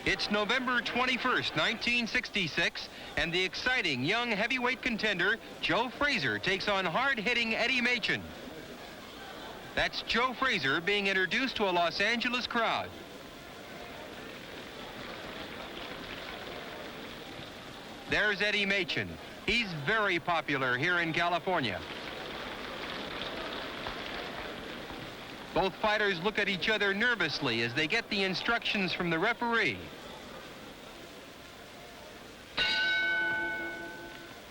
It's November 21st, 1966, and the exciting young heavyweight contender, Joe Frazier, takes on hard-hitting Eddie Machen. That's Joe Frazier being introduced to a Los Angeles crowd. There's Eddie Machen. He's very popular here in California. Both fighters look at each other nervously as they get the instructions from the referee.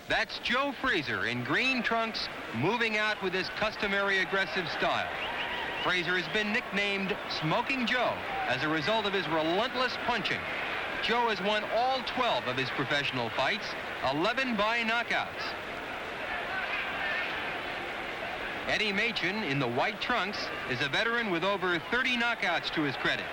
That's Joe Frazier in green trunks, moving out with his customary aggressive style. Frazier has been nicknamed Smoking Joe as a result of his relentless punching. Joe has won all 12 of his professional fights, 11 by knockouts. Eddie Machen, in the white trunks, is a veteran with over 30 knockouts to his credit.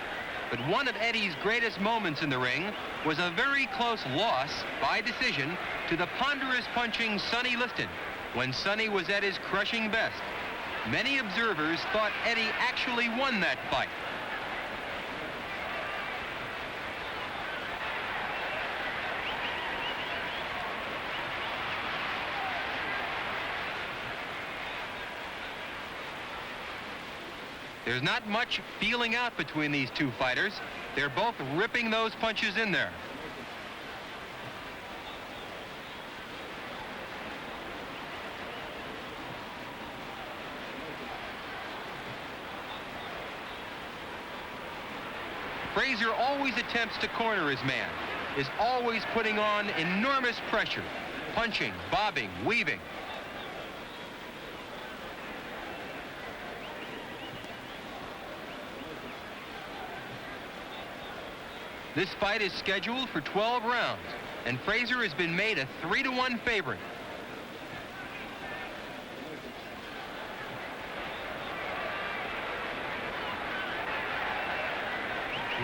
But one of Eddie's greatest moments in the ring was a very close loss by decision to the ponderous punching Sonny Liston when Sonny was at his crushing best. Many observers thought Eddie actually won that fight. There's not much feeling out between these two fighters. They're both ripping those punches in there. Frazier always attempts to corner his man, is always putting on enormous pressure, punching, bobbing, weaving. This fight is scheduled for 12 rounds, and Frazier has been made a 3-to-1 favorite.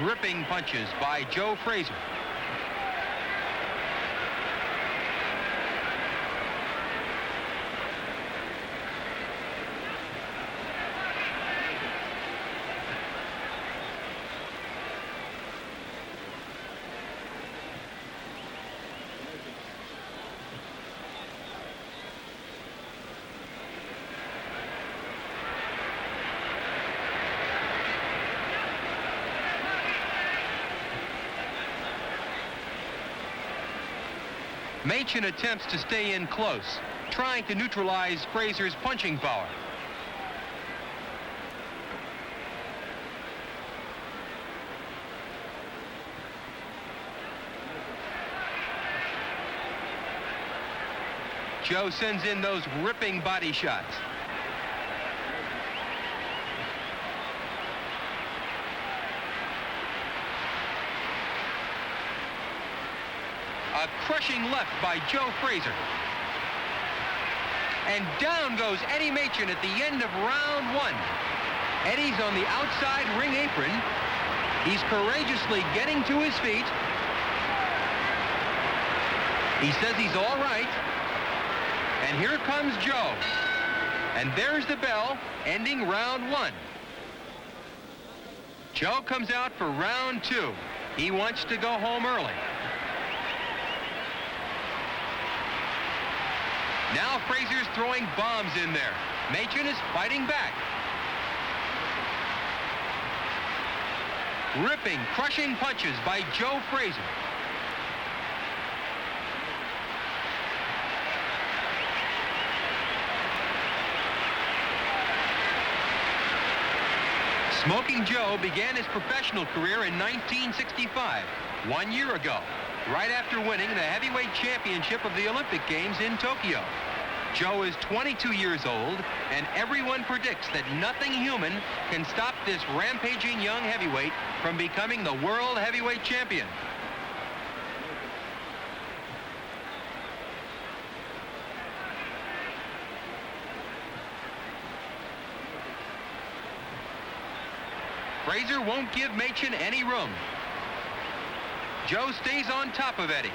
Ripping punches by Joe Frazier. Machen attempts to stay in close, trying to neutralize Frazier's punching power. Joe sends in those ripping body shots. A crushing left by Joe Frazier. And down goes Eddie Machen at the end of round one. Eddie's on the outside ring apron. He's courageously getting to his feet. He says he's all right. And here comes Joe. And there's the bell, ending round one. Joe comes out for round two. He wants to go home early. Now Frazier's throwing bombs in there. Machen is fighting back. Ripping, crushing punches by Joe Frazier. Smoking Joe began his professional career in 1965, 1 year ago, right after winning the heavyweight championship of the Olympic Games in Tokyo. Joe is 22 years old, and everyone predicts that nothing human can stop this rampaging young heavyweight from becoming the world heavyweight champion. Frazier won't give Machen any room. Joe stays on top of Eddie.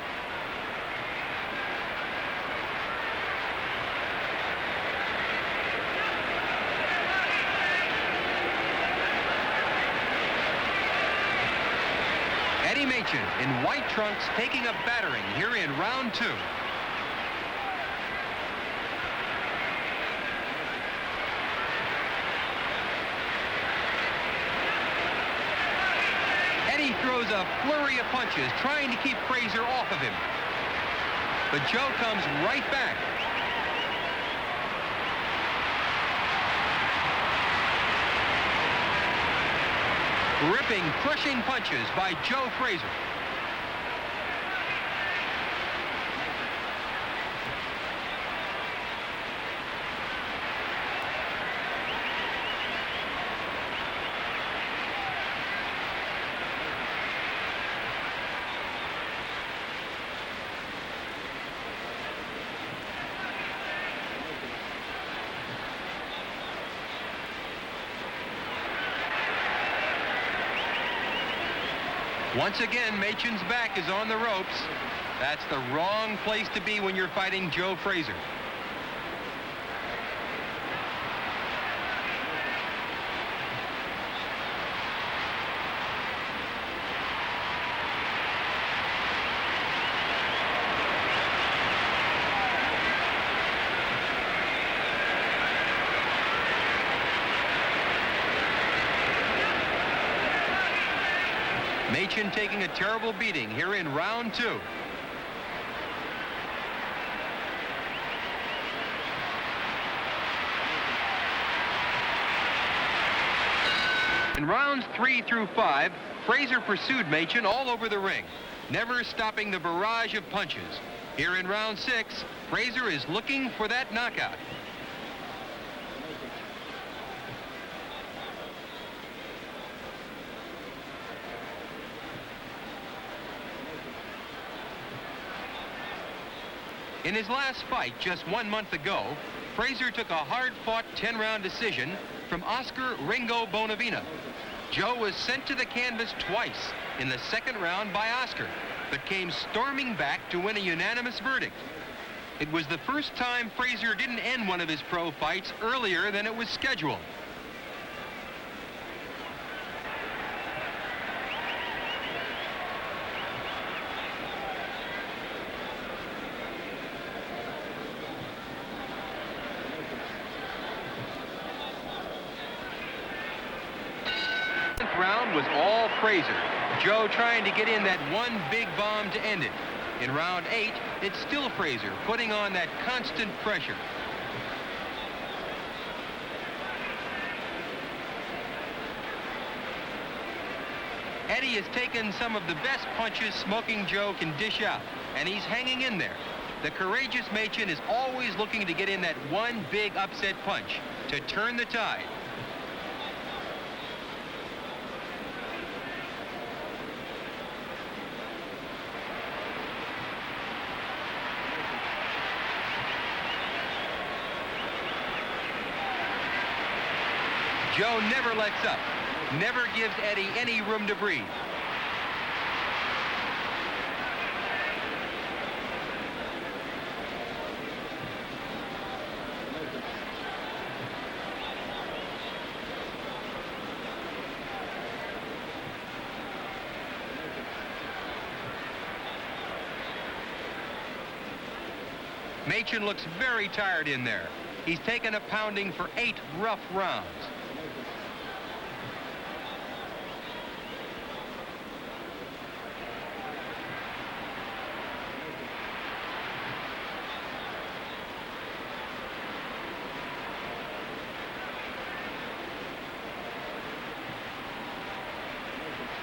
Eddie Machen Machen in white trunks taking a battering here in round 2. Eddie throws a flurry of punches, trying to keep Frazier off of him. But Joe comes right back. Ripping, crushing punches by Joe Frazier. Once again, Machen's back is on the ropes. That's the wrong place to be when you're fighting Joe Frazier. Machen taking a terrible beating here in round 2. In rounds 3 through 5, Frazier pursued Machen all over the ring, never stopping the barrage of punches. Here in round 6, Frazier is looking for that knockout. In his last fight just 1 month ago, Frazier took a hard-fought 10-round decision from Oscar Ringo Bonavena. Joe was sent to the canvas twice in the second round by Oscar, but came storming back to win a unanimous verdict. It was the first time Frazier didn't end one of his pro fights earlier than it was scheduled. Round was all Frazier. Joe trying to get in that one big bomb to end it. In round 8, it's still Frazier putting on that constant pressure. Eddie has taken some of the best punches Smoking Joe can dish out, and he's hanging in there. The courageous Machen is always looking to get in that one big upset punch to turn the tide. Joe never lets up, never gives Eddie any room to breathe. Machen looks very tired in there. He's taken a pounding for 8 rough rounds.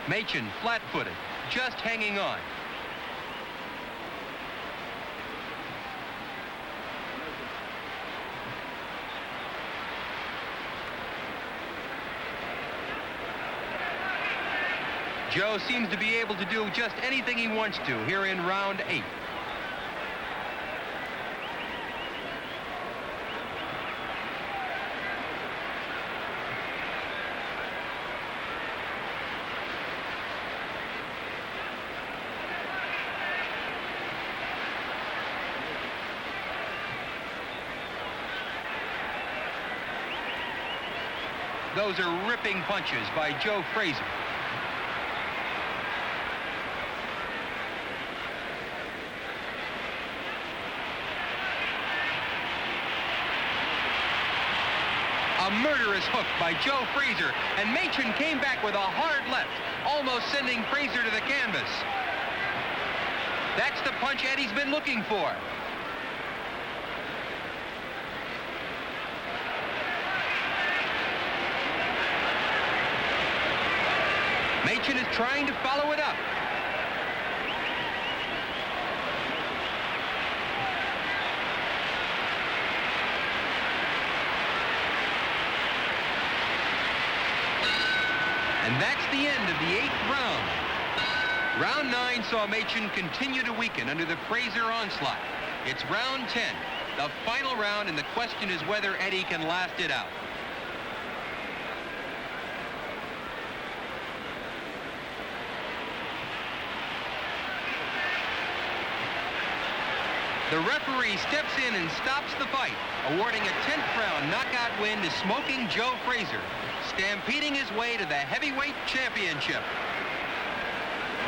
Machen flat-footed, just hanging on. Joe seems to be able to do just anything he wants to here in round 8. Those are ripping punches by Joe Frazier. murderous hook by Joe Frazier, and Machen came back with a hard left, almost sending Frazier to the canvas. That's the punch Eddie's been looking for. Machen is trying to follow it up. And that's the end of the 8th round. Round 9 saw Machen continue to weaken under the Frazier onslaught. It's round 10, the final round, and the question is whether Eddie can last it out. The referee steps in and stops the fight, awarding a 10th round knockout win to Smoking Joe Frazier, stampeding his way to the heavyweight championship.